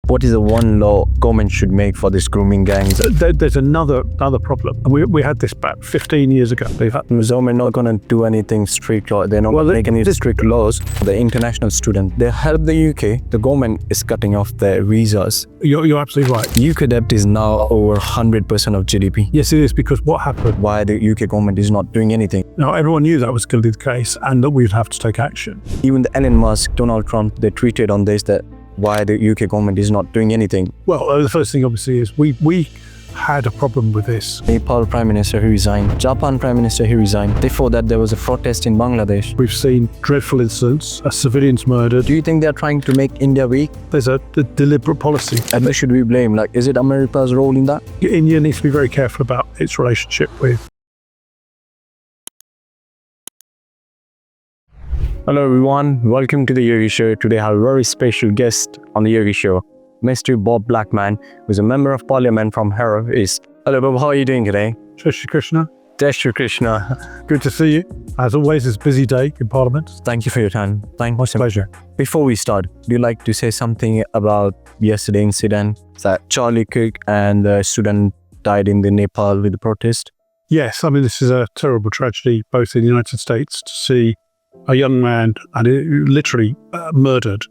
What is the one law government should make for this grooming gangs? There's another problem. We had this back 15 years ago. The government not going to do anything strict, or they're not make any strict laws. The international student, they help the UK. The government is cutting off their visas. You're absolutely right. UK debt is now over 100% of GDP. Yes, it is, because what happened? Why the UK government is not doing anything? Now, everyone knew that was going to be the case and that we'd have to take action. Even the Elon Musk, Donald Trump, they tweeted on this that why the UK government is not doing anything. Well, the first thing obviously is we had a problem with this. Nepal Prime Minister, he resigned. Japan Prime Minister, he resigned. Before that, there was a protest in Bangladesh. We've seen dreadful incidents, civilians murdered. Do you think they're trying to make India weak? There's a deliberate policy. And who should we blame? Like, is it America's role in that? India needs to be very careful about its relationship with. Hello everyone, welcome to the Yogii Show. Today I have a very special guest on the Yogii Show, Mr. Bob Blackman, who's a member of parliament from Harrow. Hello Bob, how are you doing today? Jai Shri Krishna. Jai Shri Krishna. Good to see you. As always, it's a busy day in Parliament. Thank you for your time. It's a pleasure. Before we start, do you like to say something about yesterday's incident that Charlie Cook and the student died in the Nepal with the protest? Yes, I mean, this is a terrible tragedy, both in the United States, to see a young man literally murdered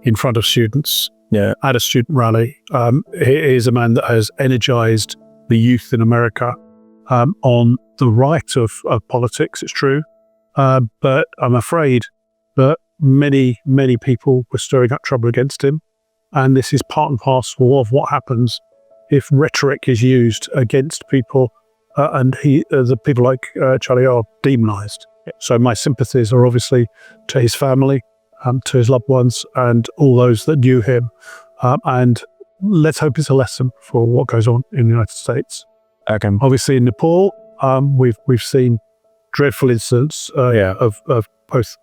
in front of students at a student rally. He is a man that has energized the youth in America on the right of politics, it's true. But I'm afraid that many people were stirring up trouble against him. And this is part and parcel of what happens if rhetoric is used against people and the people like Charlie are demonized. So my sympathies are obviously to his family, to his loved ones, and all those that knew him. And let's hope it's a lesson for what goes on in the United States. Okay. Obviously in Nepal, we've seen dreadful incidents of both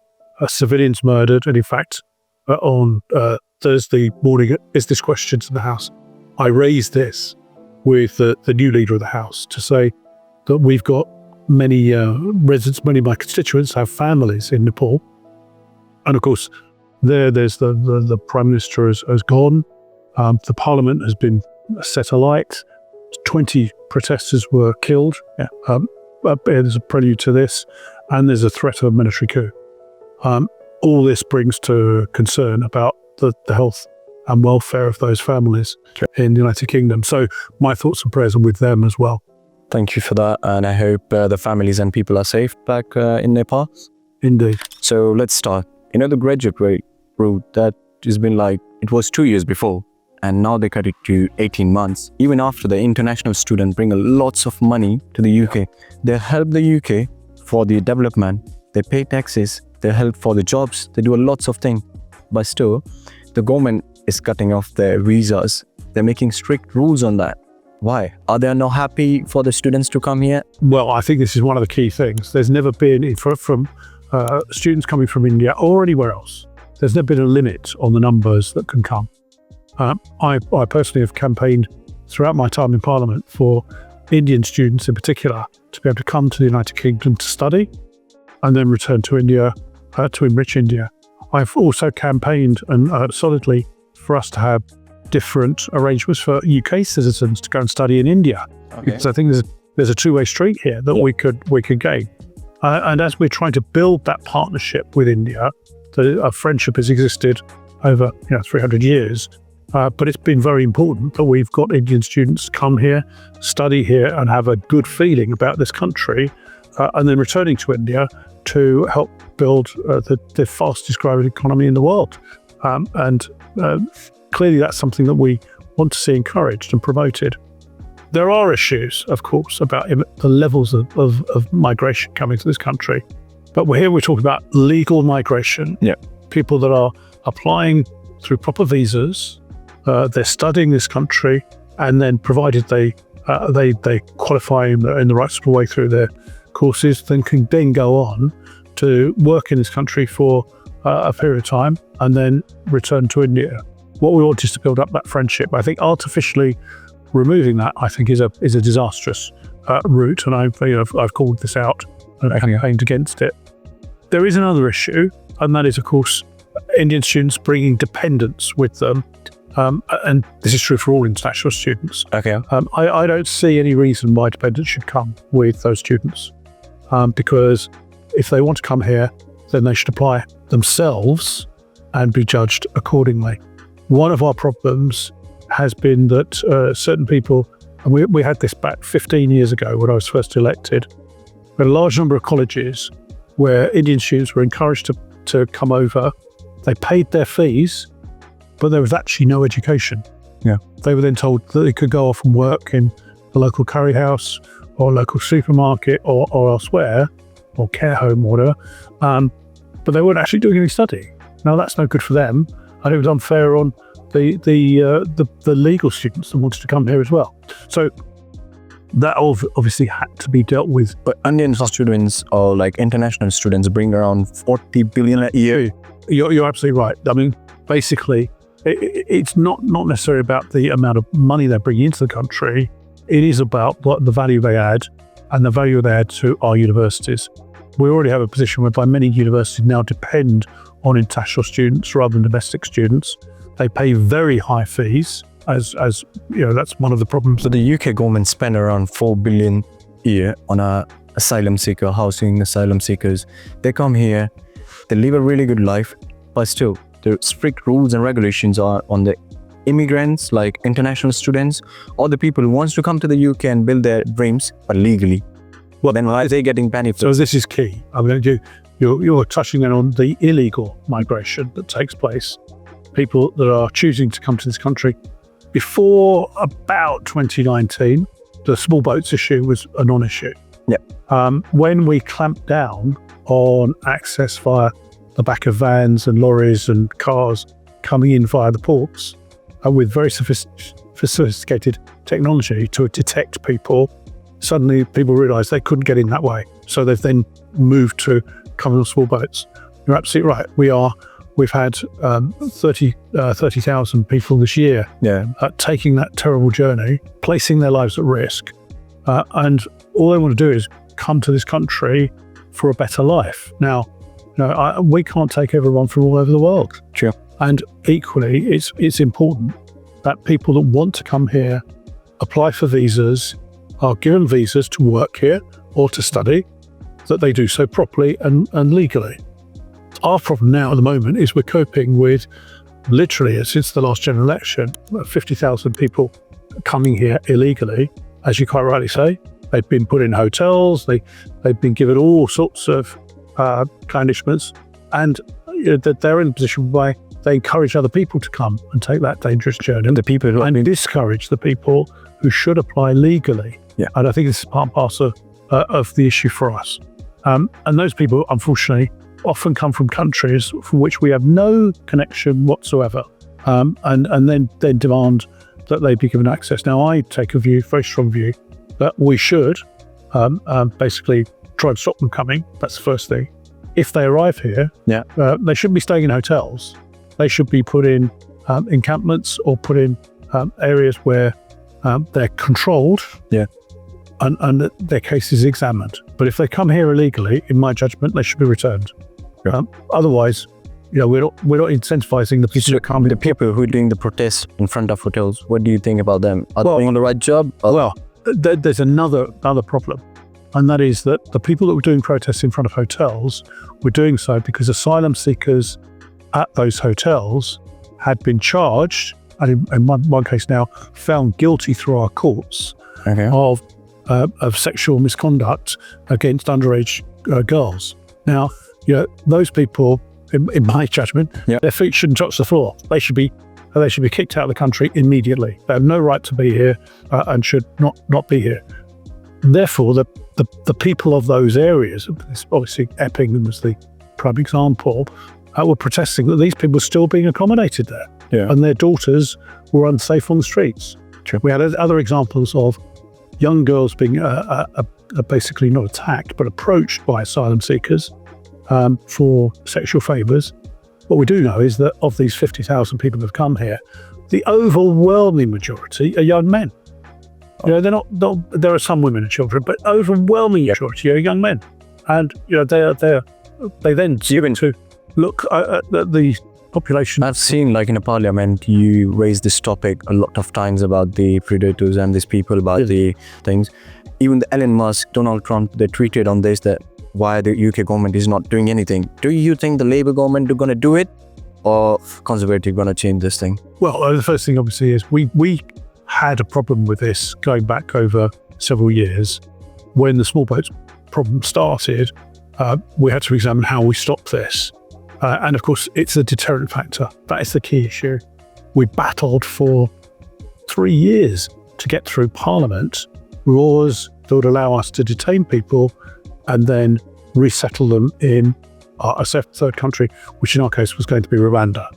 civilians murdered. And in fact, on Thursday morning, is this question to the House, I raised this with the new leader of the House to say that we've got many residents, many of my constituents have families in Nepal. And of course, there's the Prime Minister has gone. The Parliament has been set alight. 20 protesters were killed. There's a prelude to this. And there's a threat of a military coup. All this brings to concern about the health and welfare of those families in the United Kingdom. So my thoughts and prayers are with them as well. Thank you for that, and I hope the families and people are safe back in Nepal. Indeed. So let's start. The graduate route, that has been it was 2 years before, and now they cut it to 18 months. Even after the international students bring lots of money to the UK, they help the UK for the development, they pay taxes, they help for the jobs, they do lots of things. But still, the government is cutting off their visas. They're making strict rules on that. Why? Are they not happy for the students to come here? Well, I think this is one of the key things. There's never been, from students coming from India or anywhere else, there's never been a limit on the numbers that can come. I personally have campaigned throughout my time in Parliament for Indian students in particular to be able to come to the United Kingdom to study and then return to India to enrich India. I've also campaigned and solidly for us to have different arrangements for UK citizens to go and study in India. Okay. Because I think there's a two-way street here that we could gain. And as we're trying to build that partnership with India, a friendship has existed over 300 years, but it's been very important that we've got Indian students come here, study here, and have a good feeling about this country, and then returning to India to help build the fastest growing economy in the world. Clearly, that's something that we want to see encouraged and promoted. There are issues, of course, about the levels of migration coming to this country. But we're talking about legal migration. Yeah. People that are applying through proper visas, they're studying this country, and then provided they qualify in the right sort of way through their courses, then can then go on to work in this country for a period of time and then return to India. What we want is to build up that friendship. I think artificially removing that, I think, is a disastrous route, and I've called this out and campaigned against it. There is another issue, and that is, of course, Indian students bringing dependents with them and this is true for all international students. Okay. I don't see any reason why dependents should come with those students, because if they want to come here, then they should apply themselves and be judged accordingly. One of our problems has been that certain people, and we had this back 15 years ago when I was first elected, we had a large number of colleges where Indian students were encouraged to come over. They paid their fees, but there was actually no education. Yeah. They were then told that they could go off and work in the local curry house or local supermarket or elsewhere, or care home or whatever, but they weren't actually doing any study. Now that's no good for them, and it was unfair on the legal students that wanted to come here as well. So that obviously had to be dealt with. But Indian students or like international students bring around 40 billion a year. You're absolutely right. I mean, basically, it's not necessarily about the amount of money they bring into the country. It is about what the value they add, and the value they add to our universities. We already have a position whereby many universities now depend on international students rather than domestic students. They pay very high fees, as you know, that's one of the problems. So the UK government spend around 4 billion a year on asylum seeker, housing asylum seekers. They come here, they live a really good life, but still, the strict rules and regulations are on the immigrants, like international students, or the people who wants to come to the UK and build their dreams, but legally. Well, then why are they getting benefits? So this is key. I mean, you're touching then on the illegal migration that takes place. People that are choosing to come to this country. Before about 2019, the small boats issue was a non-issue. Yeah. When we clamped down on access via the back of vans and lorries and cars coming in via the ports, with very sophisticated technology to detect people, suddenly people realised they couldn't get in that way. So they've then moved to coming on small boats. You're absolutely right. We've had 30,000 people this year taking that terrible journey, placing their lives at risk. And all they want to do is come to this country for a better life. Now, we can't take everyone from all over the world. Sure. And equally, it's important that people that want to come here apply for visas, are given visas to work here or to study, that they do so properly and legally. Our problem now at the moment is we're coping with, literally since the last general election, 50,000 people coming here illegally. As you quite rightly say, they've been put in hotels, they've been given all sorts of punishments, and that they're in a position where they encourage other people to come and take that dangerous journey. And the people who discourage the people who should apply legally. Yeah. And I think this is part and parcel of the issue for us. And those people, unfortunately, often come from countries from which we have no connection whatsoever, and then demand that they be given access. Now, I take a very strong view, that we should basically try and stop them coming. That's the first thing. If they arrive here, they shouldn't be staying in hotels. They should be put in encampments or put in areas where they're controlled, and their case is examined. But if they come here illegally, in my judgment, they should be returned. Yeah. Otherwise, we're not incentivizing the people to come. The people who are doing the protests in front of hotels, what do you think about them? Are they doing on the right job? Well, there's another problem, and that is that the people that were doing protests in front of hotels were doing so because asylum seekers at those hotels had been charged, and in one case now found guilty through our courts of sexual misconduct against underage girls. Now, those people, in my judgment, their feet shouldn't touch the floor. They should be kicked out of the country immediately. They have no right to be here and should not be here. Therefore, the people of those areas, obviously Epping was the prime example, were protesting that these people were still being accommodated there, and their daughters were unsafe on the streets. True. We had other examples of young girls being basically not attacked, but approached by asylum seekers for sexual favours. What we do know is that of these 50,000 people who have come here, the overwhelming majority are young men. They're not. There are some women and children, but overwhelming majority are young men, and they then begin to look at the population. I've seen, like in a parliament, you raise this topic a lot of times about the predators and these people, about the things. Even the Elon Musk, Donald Trump, they tweeted on this that why the UK government is not doing anything. Do you think the Labour government are going to do it, or Conservative going to change this thing? Well, the first thing obviously is we had a problem with this going back over several years. When the small boats problem started, we had to examine how we stop this. And of course, it's a deterrent factor. That is the key issue. We battled for 3 years to get through Parliament laws that would allow us to detain people and then resettle them in a third country, which in our case was going to be Rwanda.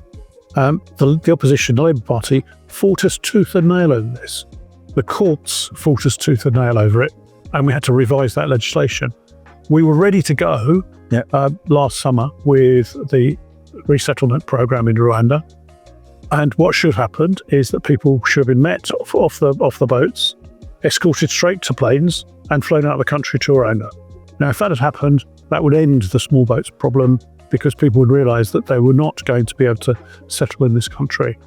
The opposition, the Labour Party, fought us tooth and nail over this. The courts fought us tooth and nail over it, and we had to revise that legislation. We were ready to go last summer with the resettlement program in Rwanda. And what should have happened is that people should have been met off the boats, escorted straight to planes, and flown out of the country to Rwanda. Now, if that had happened, that would end the small boats problem, because people would realise that they were not going to be able to settle in this country.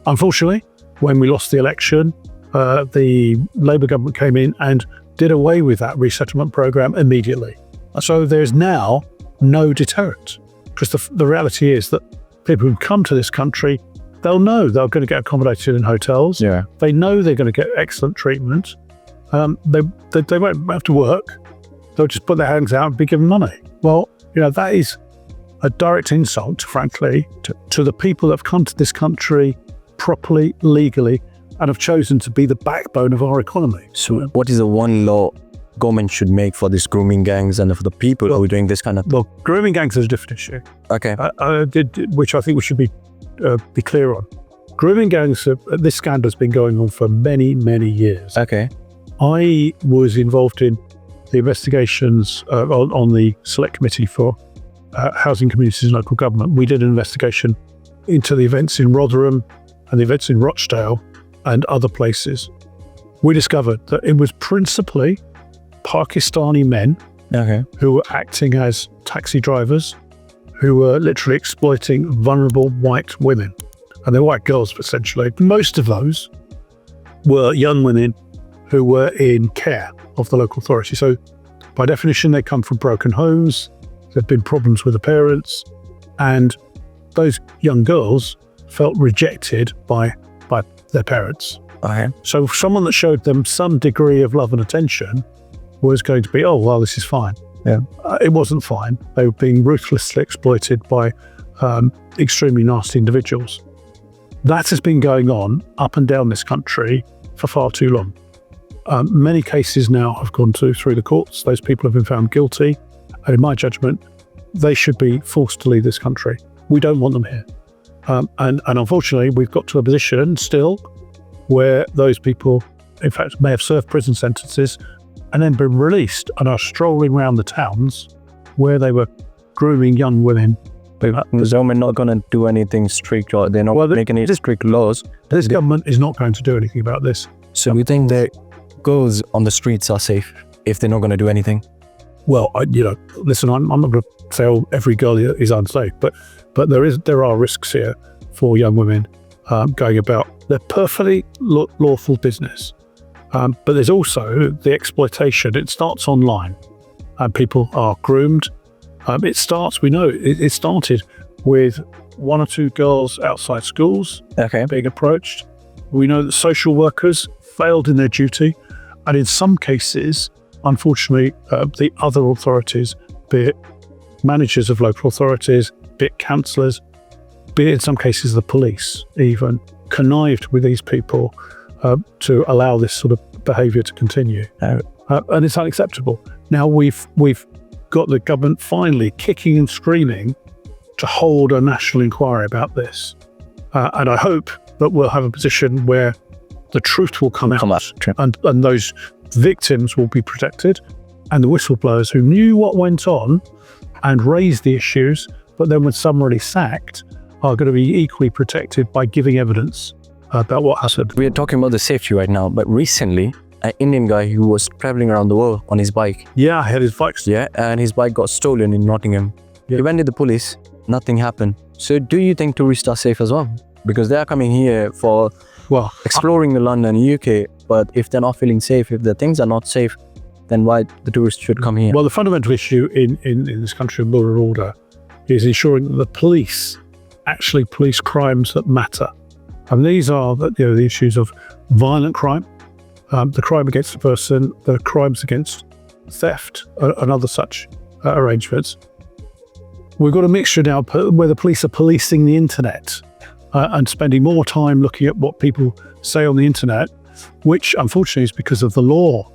Unfortunately, when we lost the election, the Labour government came in and did away with that resettlement program immediately. So there's now no deterrent, because the reality is that people who come to this country, they'll know they're going to get accommodated in hotels. Yeah. They know they're going to get excellent treatment. They won't have to work. They'll just put their hands out and be given money. Well, that is a direct insult, frankly, to the people that have come to this country properly, legally, and have chosen to be the backbone of our economy. So what is the one law government should make for these grooming gangs and for the people who are doing this kind of... Well, grooming gangs is a different issue. Okay. Which I think we should be clear on. Grooming gangs, this scandal has been going on for many, many years. Okay. I was involved in the investigations on the Select Committee for Housing, Communities and Local Government. We did an investigation into the events in Rotherham and the events in Rochdale and other places. We discovered that it was principally Pakistani men who were acting as taxi drivers, who were literally exploiting vulnerable white women. And they're white girls, essentially. Most of those were young women who were in care of the local authority. So by definition, they come from broken homes. There've been problems with the parents. And those young girls felt rejected by their parents. Okay. So someone that showed them some degree of love and attention was going to be, oh, well, this is fine. Yeah. It wasn't fine. They were being ruthlessly exploited by extremely nasty individuals. That has been going on up and down this country for far too long. Many cases now have gone through the courts. Those people have been found guilty. And in my judgment, they should be forced to leave this country. We don't want them here. And unfortunately, we've got to a position still where those people, in fact, may have served prison sentences and then been released and are strolling around the towns where they were grooming young women. The government not going to do anything strict, or they're not making any strict laws. This government is not going to do anything about this. So we think that girls on the streets are safe if they're not going to do anything? Well, listen, I'm not going to say every girl is unsafe, but there are risks here for young women going about their perfectly lawful business. But there's also the exploitation. It starts online, and people are groomed. It started with 1 or 2 girls outside schools being approached. We know that social workers failed in their duty, and in some cases, unfortunately, the other authorities, be it managers of local authorities, be it councillors, be it in some cases the police, even connived with these people to allow this sort of behaviour to continue. And it's unacceptable. Now we've got the government finally kicking and screaming to hold a national inquiry about this. And I hope that we'll have a position where the truth will come out and those victims will be protected, and the whistleblowers who knew what went on and raised the issues, but then were summarily sacked, are going to be equally protected by giving evidence about what happened. We are talking about the safety right now, but recently, an Indian guy who was traveling around the world on his bike. Yeah, I had his bike. Yeah, and his bike got stolen in Nottingham. Yeah. He went to the police, nothing happened. So do you think tourists are safe as well? Because they are coming here for Well, exploring the London, UK, but if they're not feeling safe, if the things are not safe, then why the tourists should come here? well, the fundamental issue in this country of law and order is ensuring that the police actually police crimes that matter. And these are the issues of violent crime, the crime against the person, the crimes against theft and other such arrangements. We've got a mixture now where the police are policing the internet and spending more time looking at what people say on the internet, which unfortunately is because of the law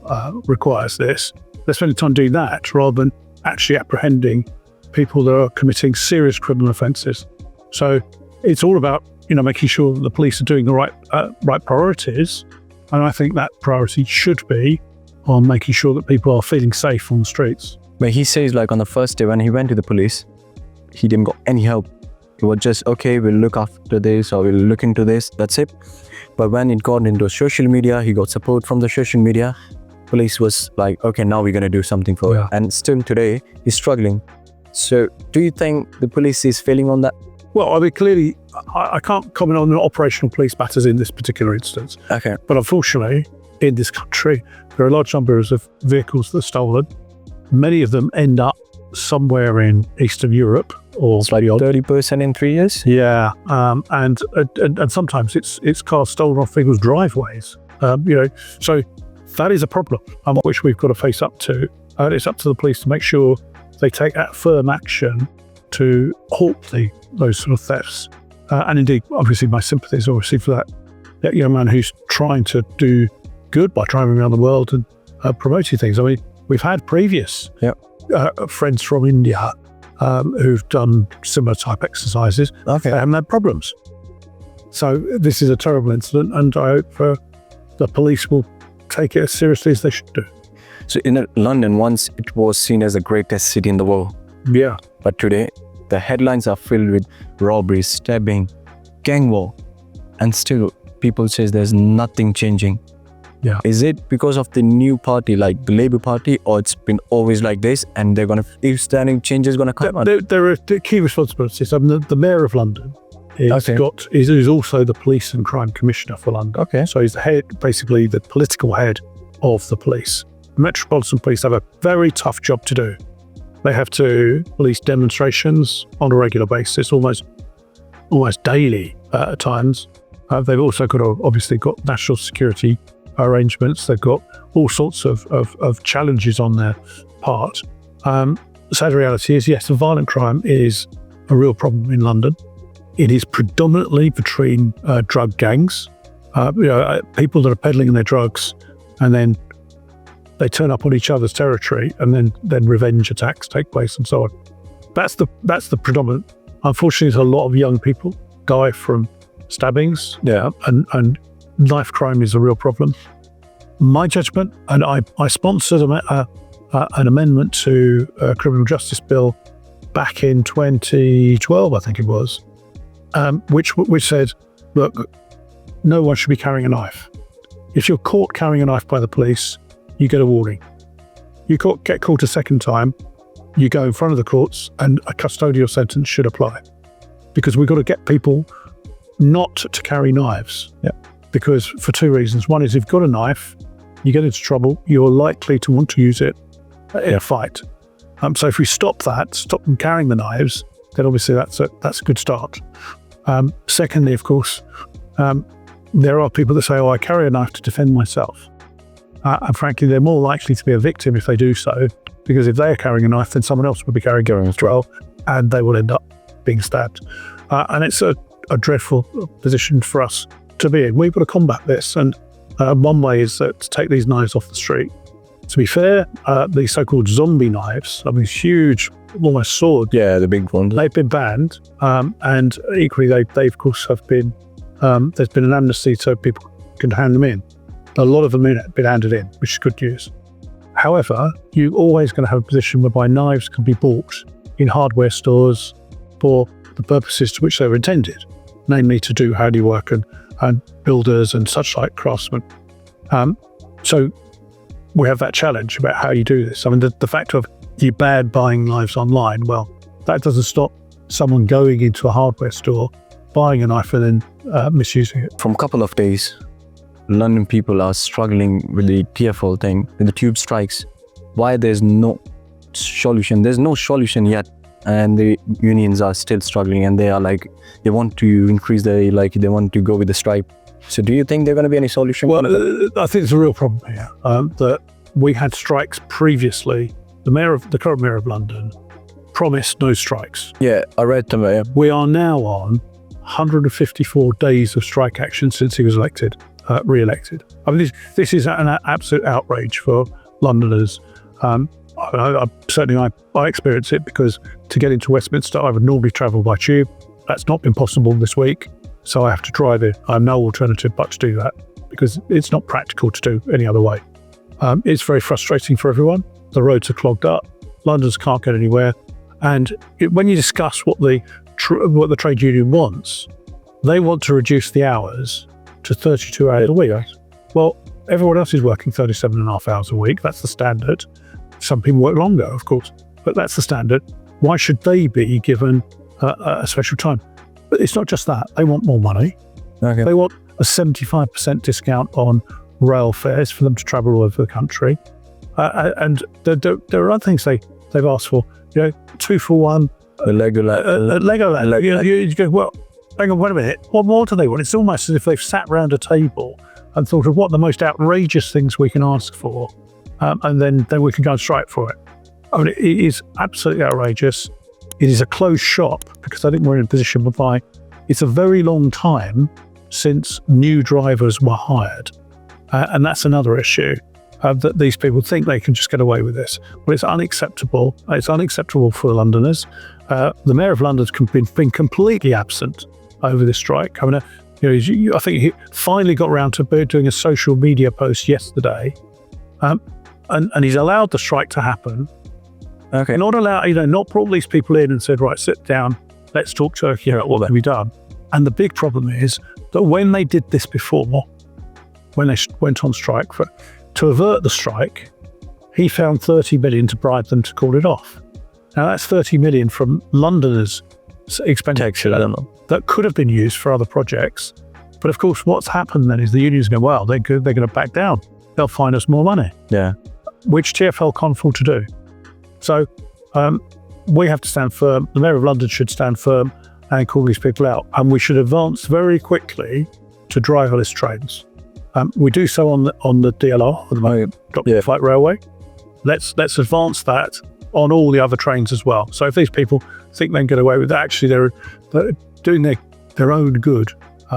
requires this. They're spending time doing that rather than actually apprehending people that are committing serious criminal offences. So it's all about making sure that the police are doing the right priorities, and I think that priority should be on making sure that people are feeling safe on the streets. But he says like on the first day when he went to the police, he didn't got any help. It was just, okay, we'll look after this or we'll look into this, that's it. But when it got into social media, he got support from the social media. Police was like, okay, now we're going to do something for it. And still today, he's struggling. So do you think the police is failing on that? Well, I mean, clearly, I can't comment on the operational police matters in this particular instance. Okay. But unfortunately, in this country, there are large numbers of vehicles that are stolen. Many of them end up somewhere in Eastern Europe or It's like 30% in 3 years? Yeah, and sometimes it's cars stolen off people's driveways. So that is a problem, which we've got to face up to. It's up to the police to make sure they take that firm action to halt those sort of thefts. And indeed, obviously, my sympathies obviously for that young man who's trying to do good by driving around the world and promoting things. I mean, we've had previous friends from India who've done similar type exercises. Okay. They haven't had problems. So this is a terrible incident, and I hope the police will take it as seriously as they should do. So in London, once it was seen as the greatest city in the world. Yeah. But today, the headlines are filled with robberies, stabbing, gang war, and still people say there's nothing changing. Yeah. Is it because of the new party, like the Labour Party, or it's been always like this and they're going to, if standing change is going to come? There are key responsibilities. I mean, the Mayor of London is also the Police and Crime Commissioner for London. Okay. So he's the head, basically the political head of the police. The Metropolitan Police have a very tough job to do. They have to police demonstrations on a regular basis, almost daily at times. They've also obviously got national security arrangements. They've got all sorts of challenges on their part. The sad reality is, yes, violent crime is a real problem in London. It is predominantly between drug gangs, people that are peddling their drugs, and then they turn up on each other's territory, and then revenge attacks take place and so on. That's the predominant. Unfortunately, there's a lot of young people die from stabbings. Yeah, and knife crime is a real problem. My judgment, and I sponsored an amendment to a criminal justice bill back in 2012, I think it was, which said, look, no one should be carrying a knife. If you're caught carrying a knife by the police, you get a warning. You get caught a second time, you go in front of the courts, and a custodial sentence should apply. Because we've got to get people not to carry knives. Yeah. Because for two reasons. One is if you've got a knife, you get into trouble, you're likely to want to use it in a fight. So if we stop them carrying the knives, then obviously that's a good start. Secondly, of course, there are people that say, I carry a knife to defend myself. And frankly, they're more likely to be a victim if they do so, because if they are carrying a knife, then someone else will be carrying it as well, and they will end up being stabbed. And it's a dreadful position for us to be in. We've got to combat this, and one way is to take these knives off the street. To be fair, the so-called zombie knives, I mean, huge, almost sword. Yeah, the big ones. They've been banned, and equally, they of course have been. There's been an amnesty so people can hand them in. A lot of them have been handed in, which is good news. However, you're always going to have a position whereby knives can be bought in hardware stores for the purposes to which they were intended, namely to do handiwork and builders and such like craftsmen. So we have that challenge about how you do this. I mean, the fact of you ban buying knives online, well, that doesn't stop someone going into a hardware store, buying a knife and then misusing it. From a couple of days, London people are struggling with the TfL thing, with the tube strikes. Why there's no solution? There's no solution yet, and the unions are still struggling, and they are like, they want to increase they want to go with the strike. So do you think there's going to be any solution? Well, I think there's a real problem here, that we had strikes previously. The current mayor of London promised no strikes. Yeah, I read the mayor. We are now on 154 days of strike action since he was re-elected. I mean, this is an absolute outrage for Londoners. I experience it because to get into Westminster, I would normally travel by tube. That's not been possible this week, so I have to drive in. I have no alternative but to do that because it's not practical to do any other way. It's very frustrating for everyone. The roads are clogged up. Londoners can't get anywhere. And when you discuss what the trade union wants, they want to reduce the hours to 32 hours a week. Well, everyone else is working 37.5 hours a week. That's the standard. Some people work longer, of course, but that's the standard. Why should they be given a special time? But it's not just that. They want more money. Okay. They want a 75% discount on rail fares for them to travel all over the country. And there are other things they've asked for. 2 for 1. Legoland. You go, well, hang on, wait a minute. What more do they want? It's almost as if they've sat round a table and thought of what the most outrageous things we can ask for, and then we can go and strike for it. I mean, it is absolutely outrageous. It is a closed shop because I think we're in a position whereby it's a very long time since new drivers were hired. And that's another issue, that these people think they can just get away with this. Well, it's unacceptable. It's unacceptable for Londoners. The Mayor of London's been completely absent over this strike. I mean, I think he finally got around to doing a social media post yesterday, and he's allowed the strike to happen. Okay. Not brought these people in and said, right, sit down, let's talk Turkey about what can be done. And the big problem is that when they did this before, when they went on strike, to avert the strike, he found 30 million to bribe them to call it off. Now that's 30 million from Londoners' expenditure that could have been used for other projects. But of course, what's happened then is the unions go, well, they're going to back down. They'll find us more money. Yeah. Which TfL can't afford to do. So we have to stand firm. The Mayor of London should stand firm and call these people out. And we should advance very quickly to driverless trains. We do so on the DLR, the Flight Railway. Let's advance that on all the other trains as well. So if these people think they can get away with that, actually they're doing their own good,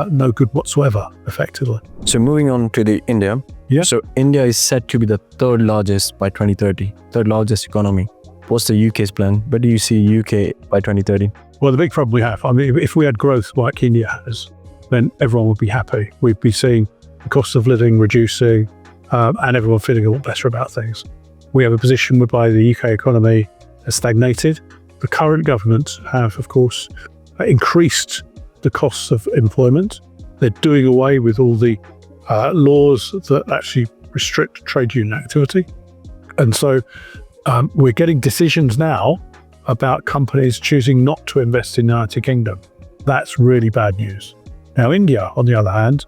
no good whatsoever, effectively. So moving on to India. Yeah. So India is set to be the third largest by 2030, third largest economy. What's the UK's plan? Where do you see UK by 2030? Well, the big problem we have, I mean, if we had growth like India has, then everyone would be happy. We'd be seeing the cost of living reducing, and everyone feeling a lot better about things. We have a position whereby the UK economy has stagnated. The current government have, of course, increased the costs of employment. They're doing away with all the laws that actually restrict trade union activity. And so we're getting decisions now about companies choosing not to invest in the United Kingdom. That's really bad news. Now, India, on the other hand,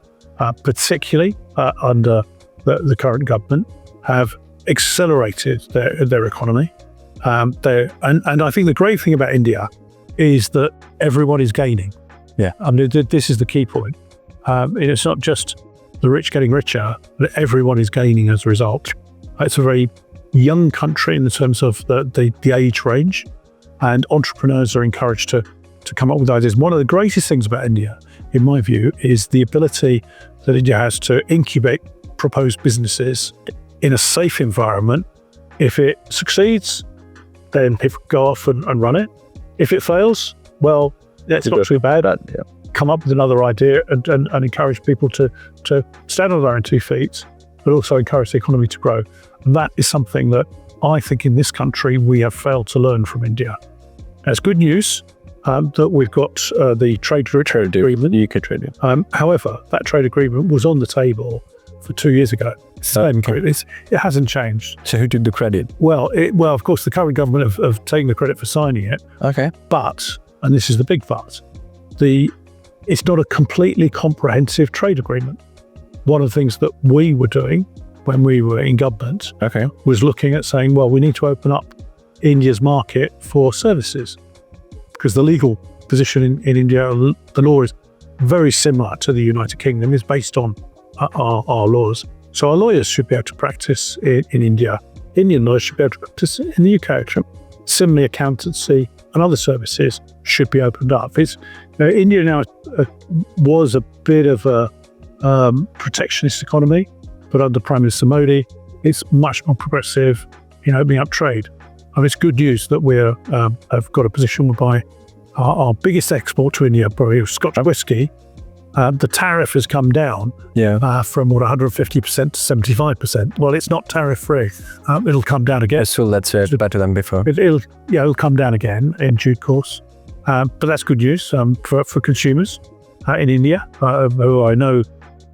particularly under the current government, have accelerated their economy. And I think the great thing about India is that everyone is gaining. Yeah. I mean, this is the key point. It's not just the rich getting richer, but everyone is gaining as a result. It's a very young country in the terms of the age range, and entrepreneurs are encouraged to come up with ideas. One of the greatest things about India, in my view, is the ability that India has to incubate proposed businesses in a safe environment. If it succeeds, then people go off and run it. If it fails, well, that's not too bad. Come up with another idea and encourage people to stand on their own 2 feet, but also encourage the economy to grow. And that is something that I think in this country we have failed to learn from India. Now, it's good news that we've got the trade agreement. The UK trade agreement. However, that trade agreement was on the table for 2 years ago. It hasn't changed. So who took the credit? Well, of course, the current government have taken the credit for signing it. Okay. But and this is the big but, it's not a completely comprehensive trade agreement. One of the things that we were doing when we were in government was looking at saying, well, we need to open up India's market for services, because the legal position in India, the law is very similar to the United Kingdom, is based on our laws. So our lawyers should be able to practice in India. Indian lawyers should be able to practice in the UK. Similarly, accountancy and other services should be opened up. India now was a bit of a protectionist economy, but under Prime Minister Modi, it's much more progressive in opening up trade. And it's good news that we have got a position whereby our biggest export to India, probably Scotch whisky, the tariff has come down from 150% to 75%. Well, it's not tariff free. It'll come down again. So that's better than before. It'll come down again in due course. But that's good news for consumers in India, who I know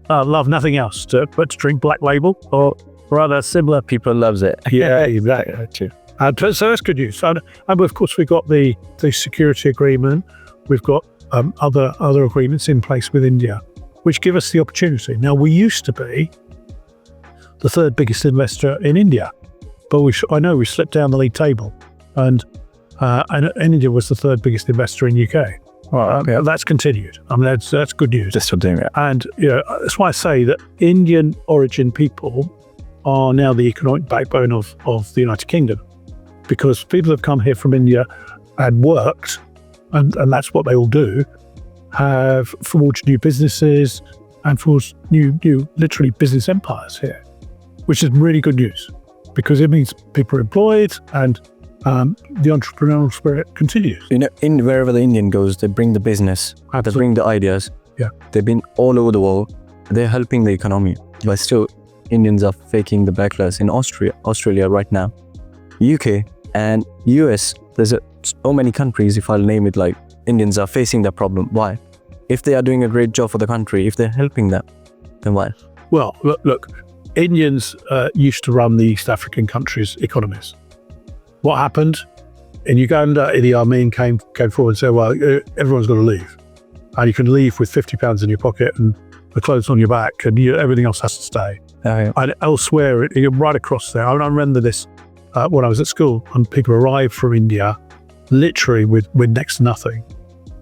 love nothing else but to drink Black Label or rather similar. People loves it. Yeah, exactly. So that's good news. And of course, we've got the security agreement. We've got other agreements in place with India, which give us the opportunity. Now, we used to be the third biggest investor in India, but I know we slipped down the league table, and India was the third biggest investor in UK. That's continued. I mean, that's good news. Just for doing it. And that's why I say that Indian origin people are now the economic backbone of the United Kingdom, because people have come here from India and worked, and that's what they all do, have forged new businesses and forged new literally business empires here, which is really good news, because it means people are employed and the entrepreneurial spirit continues. In wherever the Indian goes, they bring the business, they bring the ideas. Yeah. They've been all over the world. They're helping the economy. But still, Indians are faking the backlash in Australia right now, UK and US. There's so many countries, if I'll name it, like Indians are facing that problem. Why? If they are doing a great job for the country, if they're helping them, then why? Well, look, Indians used to run the East African countries' economies. What happened? In Uganda, Idi Amin came forward and said, well, everyone's got to leave. And you can leave with £50 in your pocket and the clothes on your back, and everything else has to stay. And elsewhere, right across there, I remember this when I was at school, and people arrived from India literally with next to nothing.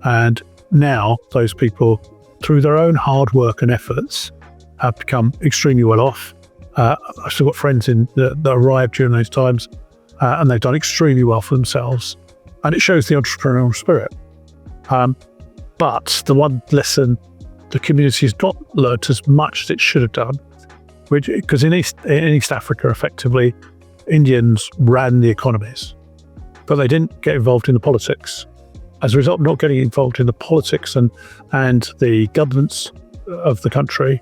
And now those people, through their own hard work and efforts, have become extremely well off. I've still got friends that arrived during those times, and they've done extremely well for themselves. And it shows the entrepreneurial spirit. But the one lesson the community has not learnt as much as it should have done, because in East Africa, effectively, Indians ran the economies, but they didn't get involved in the politics. As a result of not getting involved in the politics and the governance of the country,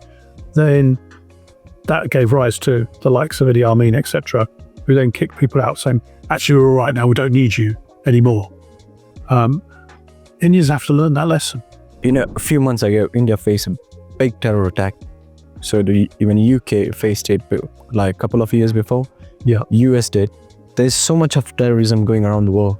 then that gave rise to the likes of Idi Amin, etc., who then kicked people out saying, actually, we're all right now, we don't need you anymore. Indians have to learn that lesson. A few months ago, India faced a big terror attack. So even UK faced it like a couple of years before. Yeah, US did. There's so much of terrorism going around the world,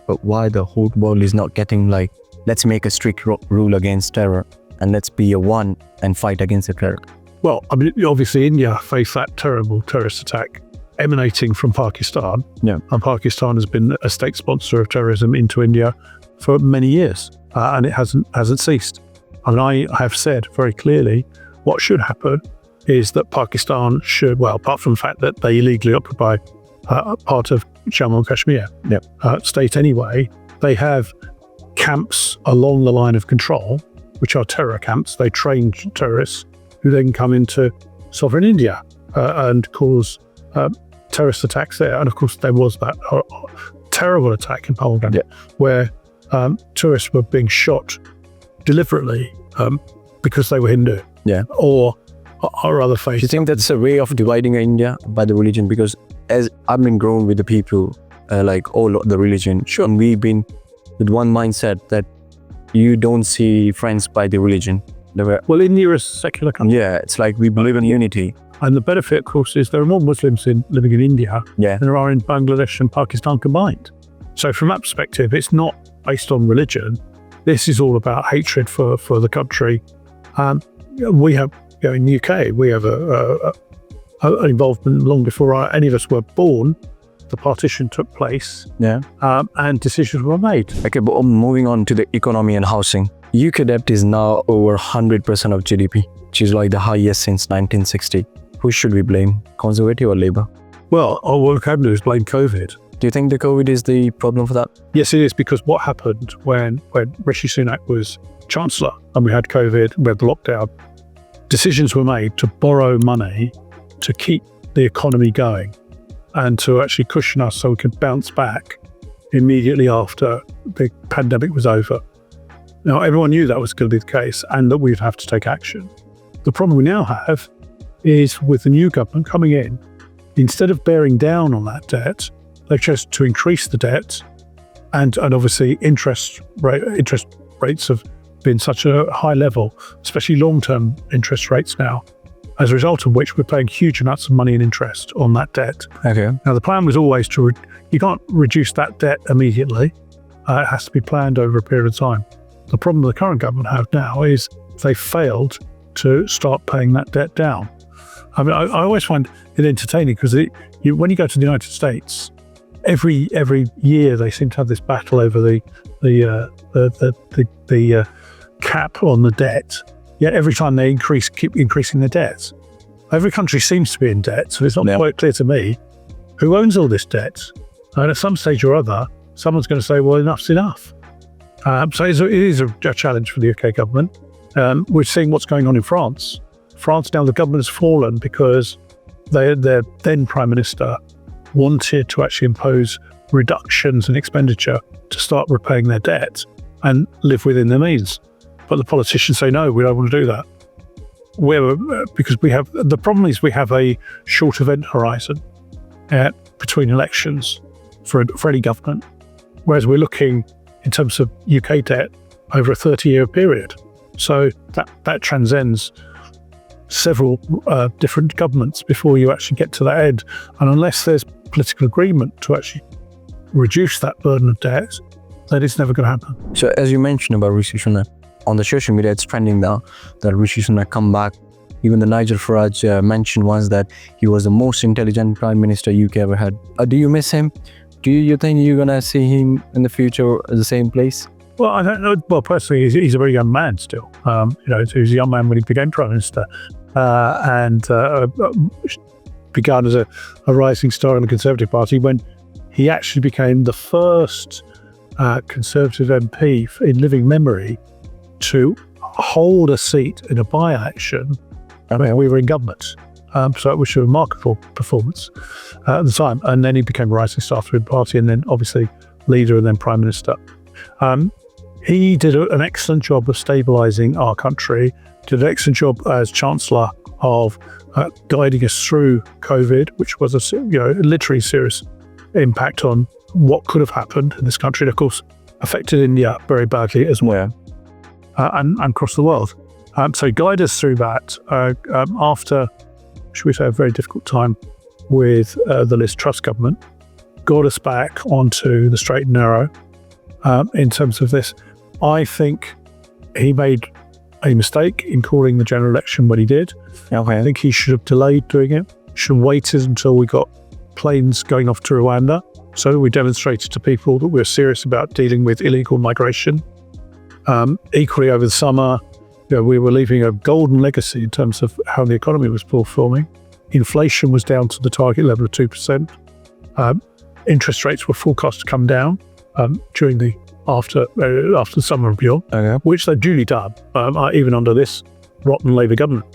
but why the whole world is not getting like, let's make a strict rule against terror and let's be a one and fight against the terror? Well, I mean, obviously India faced that terrible terrorist attack emanating from Pakistan. Yeah. And Pakistan has been a state sponsor of terrorism into India for many years, and it hasn't ceased. And I have said very clearly what should happen is that Pakistan should, well, apart from the fact that they illegally occupy part of Jammu and Kashmir state anyway, they have camps along the line of control, which are terror camps. They train terrorists who then come into sovereign India and cause terrorist attacks there. And of course, there was that terrible attack in Pahalgam where tourists were being shot deliberately because they were Hindu. Yeah. Or other faiths. Do you think that's a way of dividing India by the religion? Because as I've been grown with the people, like all the religion, and we've been with one mindset that you don't see friends by the religion. Well, India is a secular country. Yeah, it's like we believe in unity. And the benefit, of course, is there are more Muslims living in India than there are in Bangladesh and Pakistan combined. So from that perspective, it's not based on religion. This is all about hatred for the country. We have, in the UK, we have an involvement long before any of us were born. The partition took place, and decisions were made. Okay, but moving on to the economy and housing. UK debt is now over 100% of GDP, which is like the highest since 1960. Who should we blame, Conservative or Labour? Well, all we can do is blame COVID. Do you think the COVID is the problem for that? Yes, it is, because what happened when Rishi Sunak was Chancellor and we had COVID, we had the lockdown, decisions were made to borrow money to keep the economy going and to actually cushion us so we could bounce back immediately after the pandemic was over. Now, everyone knew that was going to be the case and that we'd have to take action. The problem we now have is with the new government coming in, instead of bearing down on that debt, they've chosen to increase the debt, and obviously interest rates have been such a high level, especially long-term interest rates now, as a result of which we're paying huge amounts of money in interest on that debt. Okay. Now, the plan was always you can't reduce that debt immediately. It has to be planned over a period of time. The problem the current government have now is they failed to start paying that debt down. I mean, I always find it entertaining because when you go to the United States, every year they seem to have this battle over the cap on the debt. Yet every time they keep increasing the debt. Every country seems to be in debt, so it's not quite clear to me who owns all this debt. And at some stage or other, someone's going to say, well, enough's enough. So it is a challenge for the UK government. We're seeing what's going on in France. France now, the government has fallen because their then Prime Minister wanted to actually impose reductions in expenditure to start repaying their debt and live within their means. But the politicians say, no, we don't want to do that. Because the problem is we have a short event horizon between elections for any government, whereas we're looking in terms of UK debt over a 30-year period. So that transcends several different governments before you actually get to that end. And unless there's political agreement to actually reduce that burden of debt, then it's never going to happen. So as you mentioned about Rishi Sunak, on the social media, it's trending now that Rishi Sunak come back. Even the Nigel Farage mentioned once that he was the most intelligent prime minister UK ever had. Do you miss him? Do you think you're going to see him in the future at the same place? Well, I don't know. Well, personally, he's a very young man still. He was a young man when he became prime minister, and began as a rising star in the Conservative Party when he actually became the first Conservative MP in living memory to hold a seat in a by-election when we were in government. So it was a remarkable performance at the time. And then he became a rising star through the party and then obviously leader and then prime minister. He did an excellent job of stabilising our country, did an excellent job as Chancellor of guiding us through COVID, which was a literally serious impact on what could have happened in this country. And of course, affected India very badly as well. And across the world. So guide us through that after, should we say, a very difficult time with the Liz Truss government, got us back onto the straight and narrow in terms of this. I think he made a mistake in calling the general election when he did. Okay. I think he should have delayed doing it, should have waited until we got planes going off to Rwanda, so that we demonstrated to people that we're serious about dealing with illegal migration. Equally, over the summer, we were leaving a golden legacy in terms of how the economy was performing. Inflation was down to the target level of 2%. Interest rates were forecast to come down during the after the summer and beyond, which they've duly done, even under this rotten Labour government.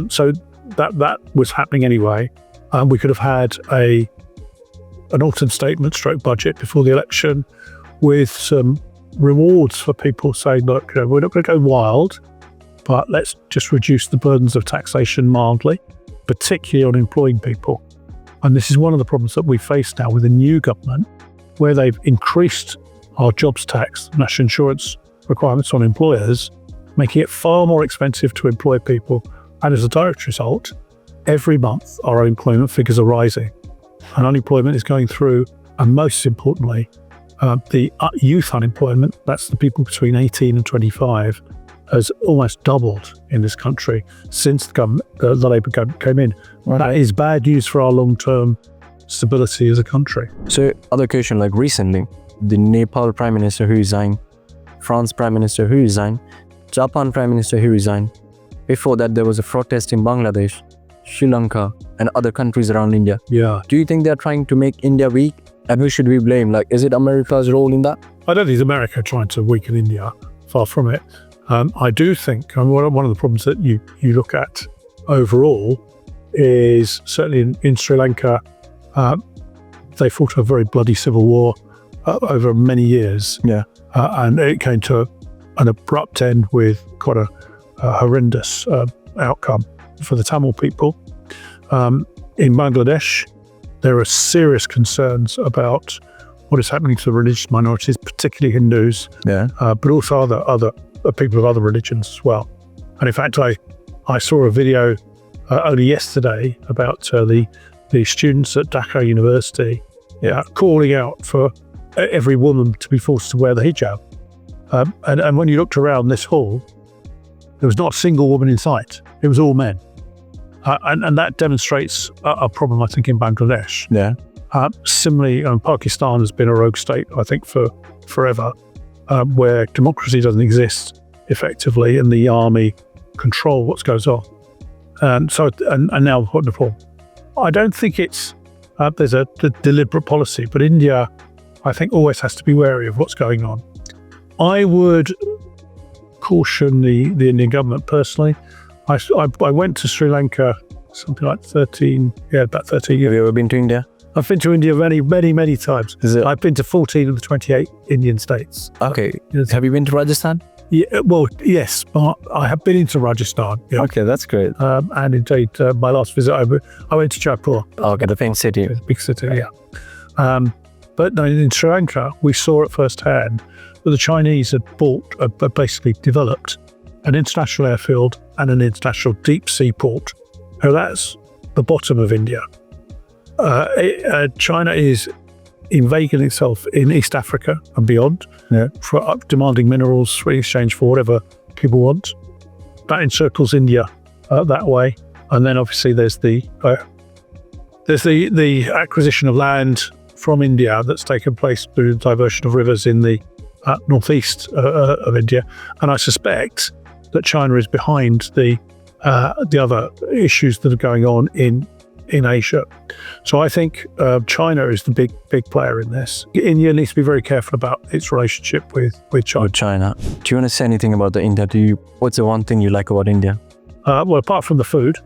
So that was happening anyway. We could have had an autumn statement stroke budget before the election with some rewards for people saying, look, we're not going to go wild, but let's just reduce the burdens of taxation mildly, particularly on employing people. And this is one of the problems that we face now with the new government, where they've increased our jobs tax, national insurance requirements on employers, making it far more expensive to employ people. And as a direct result, every month our unemployment figures are rising and unemployment is going through, and most importantly, The youth unemployment, that's the people between 18 and 25, has almost doubled in this country since the Labour government came in. Right. That is bad news for our long-term stability as a country. So other question, like recently, the Nepal Prime Minister who resigned, France Prime Minister who resigned, Japan Prime Minister who resigned. Before that, there was a protest in Bangladesh, Sri Lanka, and other countries around India. Yeah. Do you think they're trying to make India weak? And who should we blame? Like, is it America's role in that? I don't think it's America trying to weaken India. Far from it. I do think one of the problems that you look at overall is certainly in Sri Lanka, they fought a very bloody civil war over many years. Yeah. And it came to an abrupt end with quite a horrendous outcome for the Tamil people. In Bangladesh, there are serious concerns about what is happening to the religious minorities, particularly Hindus, but also other people of other religions as well. And in fact, I saw a video only yesterday about the students at Dhaka University calling out for every woman to be forced to wear the hijab. And when you looked around this hall, there was not a single woman in sight. It was all men. And that demonstrates a problem, I think, in Bangladesh. Yeah. Similarly, Pakistan has been a rogue state, I think, for forever, where democracy doesn't exist effectively and the army control what goes on. And now what the problem? I don't think it's there's a deliberate policy, but India, I think, always has to be wary of what's going on. I would caution the Indian government personally. I went to Sri Lanka something like about 13 years. Have you ever been to India? I've been to India many times. I've been to 14 of the 28 Indian states. Okay. Have you been to Rajasthan? Yeah, well, yes, but I have been into Rajasthan. Yeah. Okay, that's great. And indeed, my last visit, I went to Jaipur. Okay, the famous city. It's a big city, yeah. But no, in Sri Lanka, we saw it firsthand that the Chinese had basically developed an international airfield and an international deep sea port. Now that's the bottom of India. China is invading itself in East Africa and beyond, for demanding minerals in exchange for whatever people want. That encircles India that way, and then obviously there's the acquisition of land from India that's taken place through the diversion of rivers in the northeast of India, and I suspect that China is behind the other issues that are going on in Asia. So I think China is the big player in this. India needs to be very careful about its relationship with China. Do you want to say anything about India? What's the one thing you like about India? Well, apart from the food.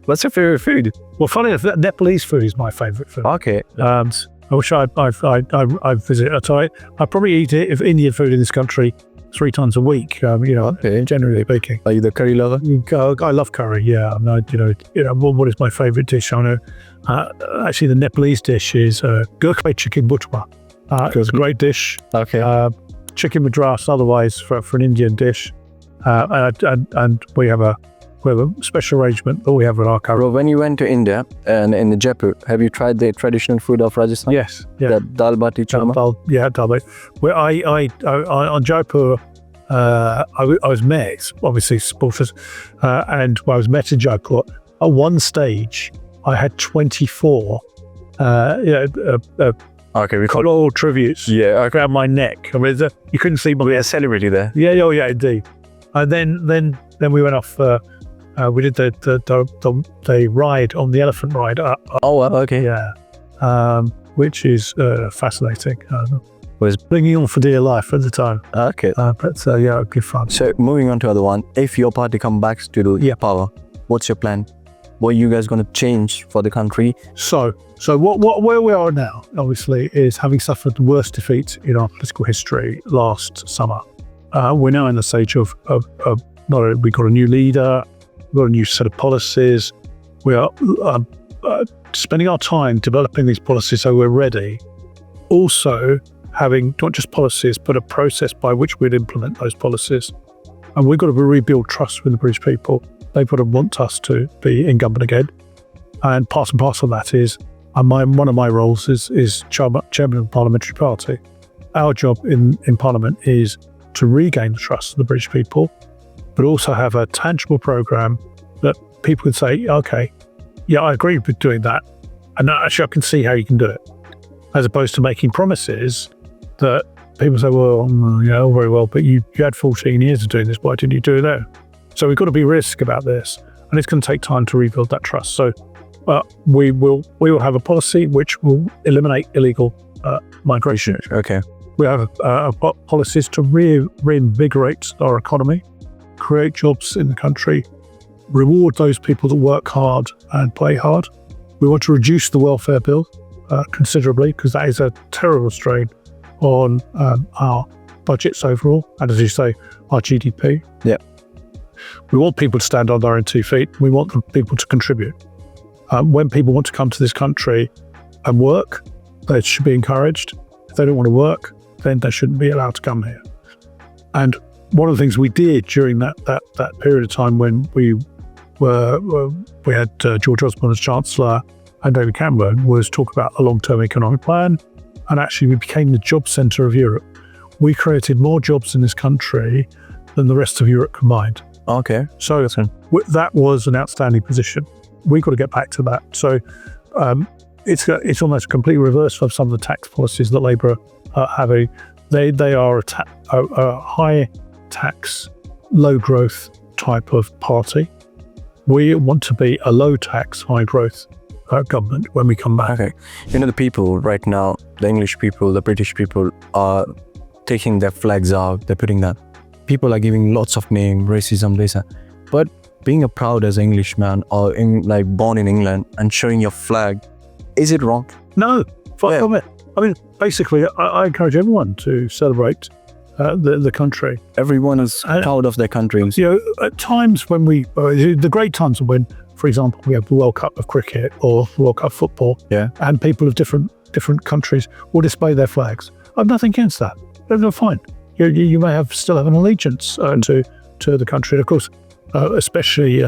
What's your favorite food? Well, funny enough, Nepalese food is my favorite food. Okay. I wish I visit. I probably eat Indian food in this country 3 times a week. Generally speaking. Are you the curry lover? I love curry. Yeah. What is my favorite dish? I know. Actually, the Nepalese dish is gurkha chicken butwa. It's a great dish. Okay. Chicken madras, otherwise for an Indian dish, and we have a special arrangement that we have with our curry. Bro, when you went to India and in the Jaipur, have you tried the traditional food of Rajasthan? Yes. Yeah. The dal bati churma? Dal bati. Where on Jaipur, I was met, obviously supporters, and when I was met in Jaipur, at one stage, I had 24 okay, we floral tributes around my neck. I mean, you couldn't see me. A celebrity there. Yeah, indeed. And then we went off. We did the ride on the elephant ride. Okay. Yeah, which is fascinating. Was bringing on for dear life at the time. Okay. But good fun. So moving on to other one, if your party come back to the power, what's your plan? What are you guys going to change for the country? So where we are now, obviously, is having suffered the worst defeat in our political history last summer. We're now in the stage of we've got a new leader, we've got a new set of policies. We are spending our time developing these policies so we're ready. Also, having not just policies, but a process by which we'd implement those policies. And we've got to rebuild trust with the British people. They've got to want us to be incumbent again. And part and parcel of that is And one of my roles is chairman of the parliamentary party. Our job in Parliament is to regain the trust of the British people, but also have a tangible programme that people can say, okay, yeah, I agree with doing that. And actually I can see how you can do it. As opposed to making promises that people say, well, yeah, all very well, but you had 14 years of doing this, why didn't you do it now? So we've got to be realistic about this. And it's going to take time to rebuild that trust. So we will have a policy which will eliminate illegal migration. Okay. We have policies to reinvigorate our economy, create jobs in the country, reward those people that work hard and play hard. We want to reduce the welfare bill considerably, because that is a terrible strain on our budgets overall, and as you say, our GDP. Yeah. We want people to stand on their own 2 feet. We want people to contribute. When people want to come to this country and work, they should be encouraged. If they don't want to work, then they shouldn't be allowed to come here. And one of the things we did during that period of time when we had George Osborne as Chancellor and David Cameron was talk about a long-term economic plan, and actually we became the job centre of Europe. We created more jobs in this country than the rest of Europe combined. Okay. So that was an outstanding position. We've got to get back to that. So it's almost a complete reverse of some of the tax policies that Labour have. They are a high tax, low growth type of party. We want to be a low tax, high growth government when we come back. Okay. The people right now, the English people, the British people are taking their flags out. They're putting that. People are giving lots of name, racism, this, that. But being a proud as an Englishman or born in England and showing your flag, is it wrong? No. I mean, basically, I encourage everyone to celebrate the country. Everyone is proud of their country. At times when the great times are when, for example, we have the World Cup of cricket or the World Cup of football, and people of different countries will display their flags. I have nothing against that. They're fine. You may still have an allegiance to the country. And of course, especially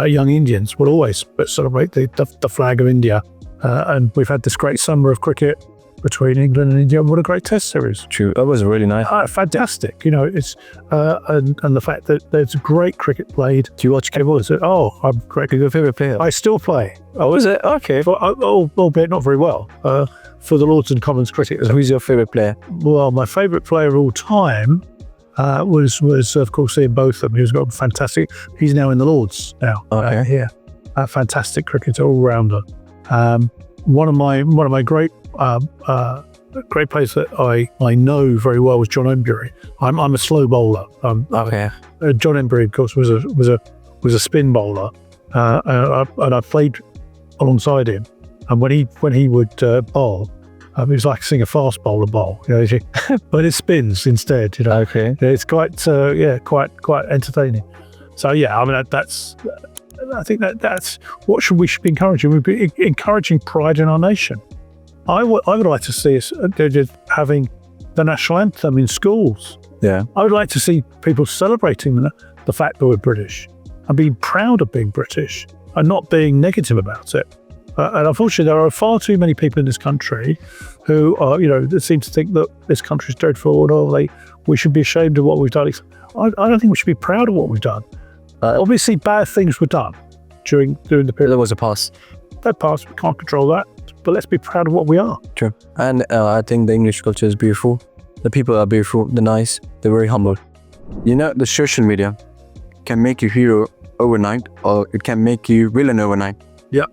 young Indians will always celebrate the flag of India. And we've had this great summer of cricket between England and India. What a great test series. True. That was really nice. Fantastic. It's and the fact that there's great cricket played. Do you watch cable? I'm great. Your favorite player? I still play. Oh, is it? Okay. Albeit not very well. For the Lords and Commons cricket. Who's your favorite player? Well, my favorite player of all time was of course Ian Botham. He was got fantastic. He's now in the Lords now. Okay. Here. A fantastic cricketer, all rounder. One of my great players that I know very well was John Embury. I'm a slow bowler. Okay. John Embury, of course, was a spin bowler, and I played alongside him. And when he would bowl, it was like seeing a fast bowler bowl, but it spins instead. Okay. It's quite entertaining. So I mean I think that's what we should be encouraging. We'd be encouraging pride in our nation. I would like to see us having the national anthem in schools. Yeah. I would like to see people celebrating the fact that we're British and being proud of being British and not being negative about it. And unfortunately, there are far too many people in this country who are, that seem to think that this country is dreadful or we should be ashamed of what we've done. I don't think we should be proud of what we've done. Obviously, bad things were done during the period. There was a past. That past, we can't control that. But let's be proud of what we are. True. And I think the English culture is beautiful. The people are beautiful. They're nice. They're very humble. The social media can make you hero overnight, or it can make you villain overnight. Yeah.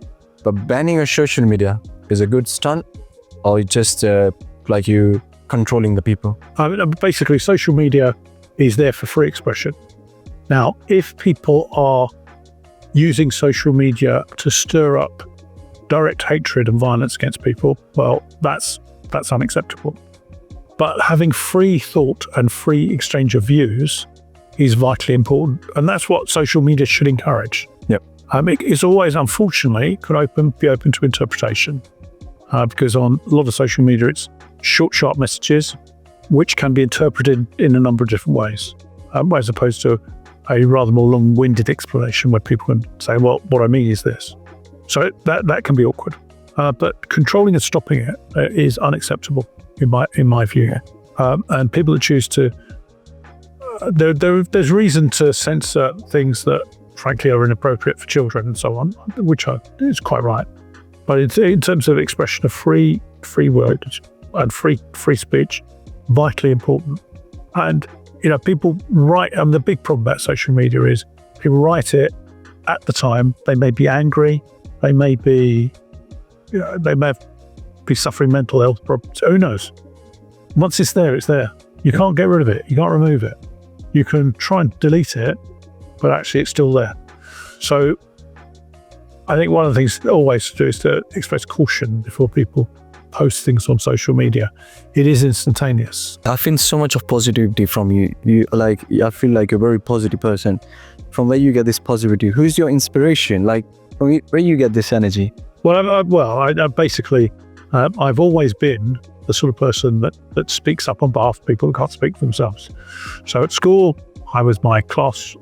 But banning your social media is a good stunt, or just like you controlling the people? I mean, basically, social media is there for free expression. Now, if people are using social media to stir up direct hatred and violence against people, well, that's unacceptable. But having free thought and free exchange of views is vitally important, and that's what social media should encourage. Yep. It's always, unfortunately, could be open to interpretation, because on a lot of social media, it's short, sharp messages, which can be interpreted in a number of different ways, as opposed to a rather more long-winded explanation where people can say, well, what I mean is this. So that can be awkward. but controlling and stopping it is unacceptable in my view. And people that choose to, there's reason to censor things that frankly are inappropriate for children and so on, which is quite right. But in terms of expression of free word and free speech, vitally important. And people write. The big problem about social media is people write it at the time. They may be angry. They may be, they may be suffering mental health problems. Who knows? Once it's there, it's there. You can't get rid of it. You can't remove it. You can try and delete it, but actually it's still there. So I think one of the things always to do is to express caution before people post things on social media. It is instantaneous. I feel so much of positivity from you. I feel like you're a very positive person. From where you get this positivity? Who's your inspiration? Like, where you get this energy? Well, basically, I've always been the sort of person that speaks up on behalf of people who can't speak for themselves. So at school, I was my class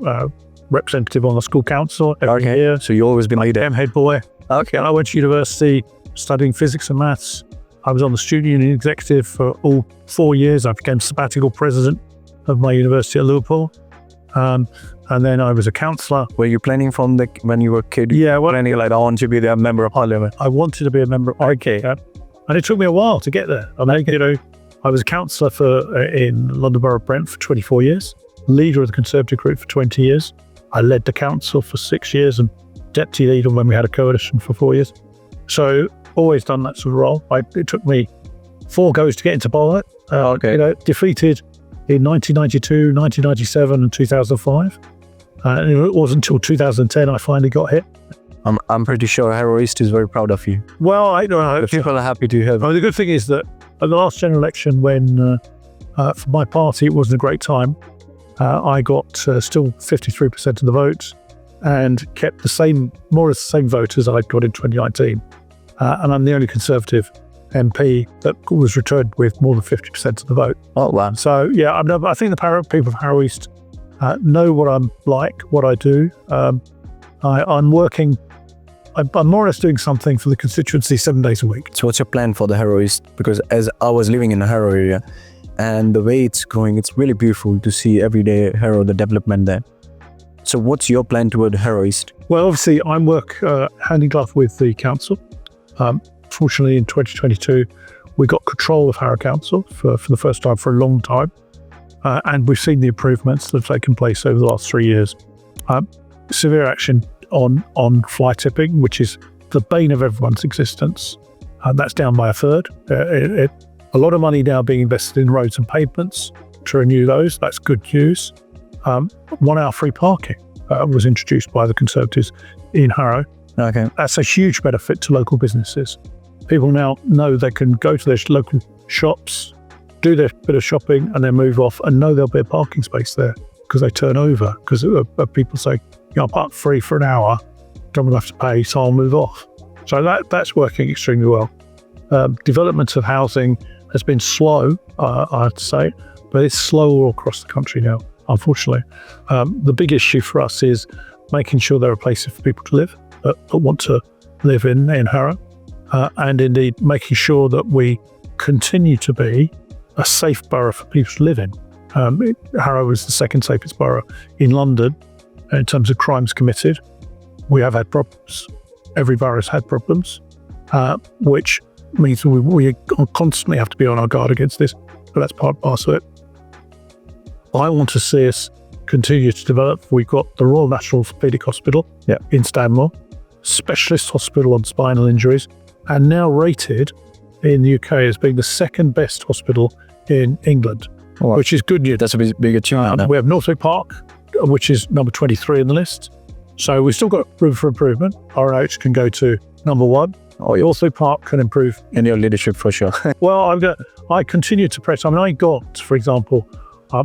representative on the school council every year. So you've always been like that. head boy. Okay. And I went to university studying physics and maths. I was on the student union executive for all 4 years. I became sabbatical president of my university at Liverpool. And then I was a councillor. Were you planning from when you were a kid? Yeah. Planning I want to be the member of parliament. I wanted to be a member of parliament. Okay. And it took me a while to get there. I mean, I was a councillor in London Borough of Brent for 24 years, leader of the Conservative group for 20 years. I led the council for 6 years and deputy leader when we had a coalition for 4 years. So always done that sort of role. It took me 4 goes to get into Parliament. Defeated in 1992, 1997 and 2005. And it wasn't until 2010 I finally got hit. I'm pretty sure Harrow East is very proud of you. Well, I don't know. People are happy to have. The good thing is that at the last general election, when for my party it wasn't a great time, I got still 53% of the vote and kept more or less the same vote as I'd got in 2019. And I'm the only Conservative MP that was returned with more than 50% of the vote. Oh, wow. So, yeah, I think the people of Harrow East know what I'm like, what I do. I'm working, I'm more or less doing something for the constituency 7 days a week. So what's your plan for the Harrow East? Because as I was living in the Harrow area, and the way it's going, it's really beautiful to see every day Harrow, the development there. So what's your plan toward Harrow East? Well, obviously, I work hand in glove with the council. Fortunately, in 2022, we got control of Harrow Council for the first time for a long time. And we've seen the improvements that have taken place over the last 3 years. Severe action on fly tipping, which is the bane of everyone's existence. That's down by a third. A lot of money now being invested in roads and pavements to renew those. That's good news. 1 hour free parking was introduced by the Conservatives in Harrow. Okay. That's a huge benefit to local businesses. People now know they can go to their local shops, do their bit of shopping and then move off and know there'll be a parking space there because they turn over. Because people say, I'll park free for an hour, don't have to pay, so I'll move off. So that's working extremely well. Development of housing has been slow, I have to say, but it's slow all across the country now, unfortunately. The big issue for us is making sure there are places for people to live that want to live in Harrow, and indeed making sure that we continue to be a safe borough for people to live in. Harrow is the second safest borough in London in terms of crimes committed. We have had problems. Every borough's had problems, which means we constantly have to be on our guard against this, but that's part and parcel of it. I want to see us continue to develop. We've got the Royal National Orthopaedic Hospital in Stanmore, specialist hospital on spinal injuries, and now rated in the UK as being the second best hospital in England, which is good news. That's a big achievement. We have Northwick Park, which is number 23 on the list. So we've still got room for improvement. RNH can go to number 1. Northwick Park can improve. In your leadership, for sure. Well, I continue to press. I got, for example,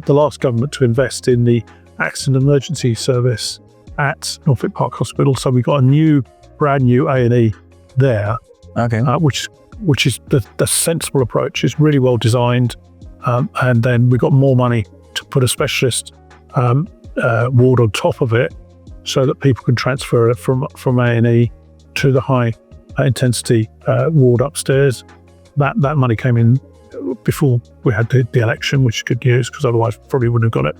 the last government to invest in the accident emergency service at Northwick Park Hospital. So we got a brand new A&E there. Okay. Which is the sensible approach. It's really well designed. And then we got more money to put a specialist ward on top of it so that people can transfer it from A&E to the high intensity ward upstairs. That money came in before we had the election, which is good news because otherwise probably wouldn't have got it.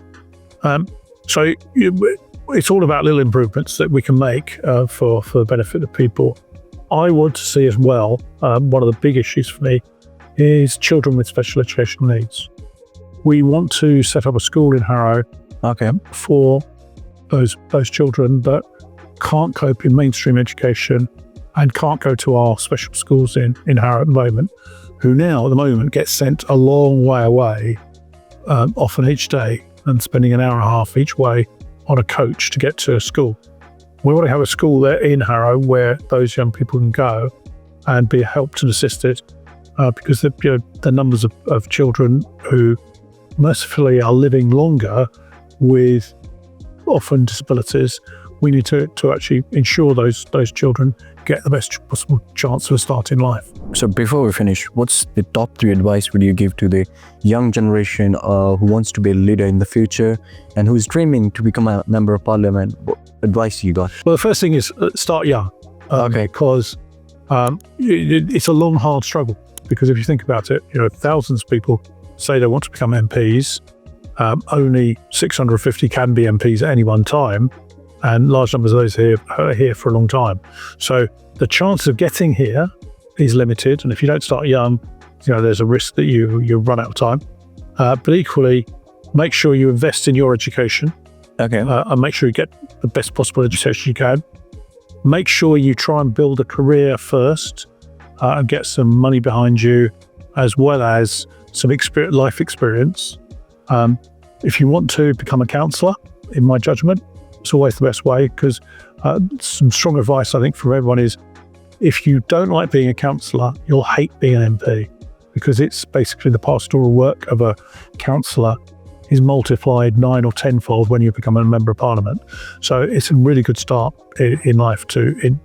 So it's all about little improvements that we can make for the benefit of people. I want to see as well, one of the big issues for me is children with special educational needs. We want to set up a school in Harrow for those children that can't cope in mainstream education and can't go to our special schools in Harrow at the moment, who now at the moment get sent a long way away, often each day, and spending an hour and a half each way on a coach to get to a school. We want to have a school there in Harrow where those young people can go and be helped and assisted, because the numbers of children who mercifully are living longer with often disabilities, we need to actually ensure those children get the best possible chance of a start in life. So before we finish, what's the top 3 advice would you give to the young generation who wants to be a leader in the future and who's dreaming to become a member of parliament? What advice you got? Well, the first thing is start young. Because it's a long, hard struggle. Because if you think about it, thousands of people say they want to become MPs. Only 650 can be MPs at any one time, and large numbers of those are here for a long time. So the chance of getting here is limited, and if you don't start young, there's a risk that you run out of time. But equally, make sure you invest in your education. And make sure you get the best possible education you can. Make sure you try and build a career first, and get some money behind you, as well as some life experience. If you want to become a councillor, in my judgment, it's always the best way, because some strong advice I think from everyone is, if you don't like being a councillor, you'll hate being an MP, because it's basically the pastoral work of a councillor is multiplied 9 or 10-fold when you become a member of parliament. So it's a really good start in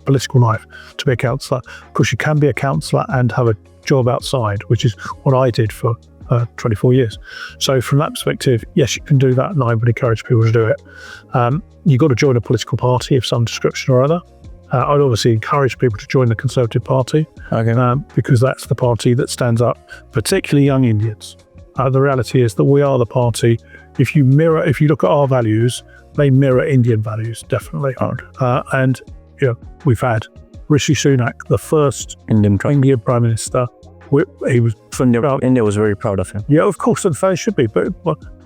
political life, to be a councillor. Of course, you can be a councillor and have a job outside, which is what I did for 24 years. So from that perspective, yes, you can do that, and I would encourage people to do it. You've got to join a political party of some description or other. I'd obviously encourage people to join the Conservative Party, because that's the party that stands up, particularly young Indians. The reality is that we are the party. If you look at our values, they mirror Indian values, definitely. And we've had Rishi Sunak, the first Indian Prime Minister. He was India was very proud of him. Yeah, of course, and they should be. But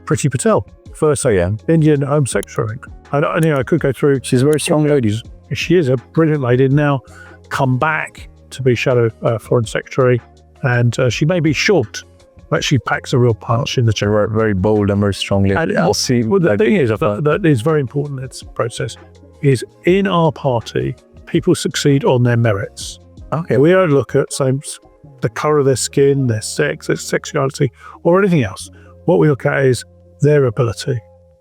Priti Patel, first Indian Home Secretary. I could go through. She's a very strong lady. She is a brilliant lady. Now come back to be Shadow Foreign Secretary, and she may be short, but she packs a real punch in the chair. Very bold and very strong lady. And the thing is that is very important in this process is, in our party, people succeed on their merits. We don't look at the colour of their skin, their sex, their sexuality, or anything else. What we look at is their ability.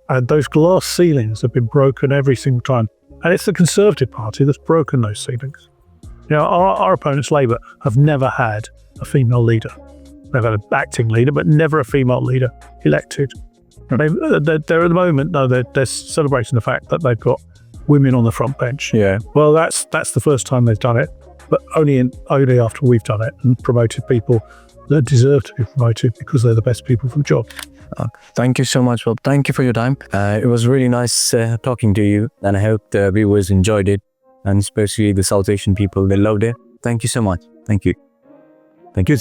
And those glass ceilings have been broken every single time. And it's the Conservative Party that's broken those ceilings. Our opponents, Labour, have never had a female leader. They've had an acting leader, but never a female leader elected. They're at the moment, they're celebrating the fact that they've got women on the front bench. Yeah. Well, that's the first time they've done it, but only after we've done it and promoted people that deserve to be promoted because they're the best people for the job. Thank you so much, Bob. Thank you for your time. It was really nice talking to you, and I hope the viewers enjoyed it, and especially the South Asian people, they loved it. Thank you so much. Thank you. Thank you.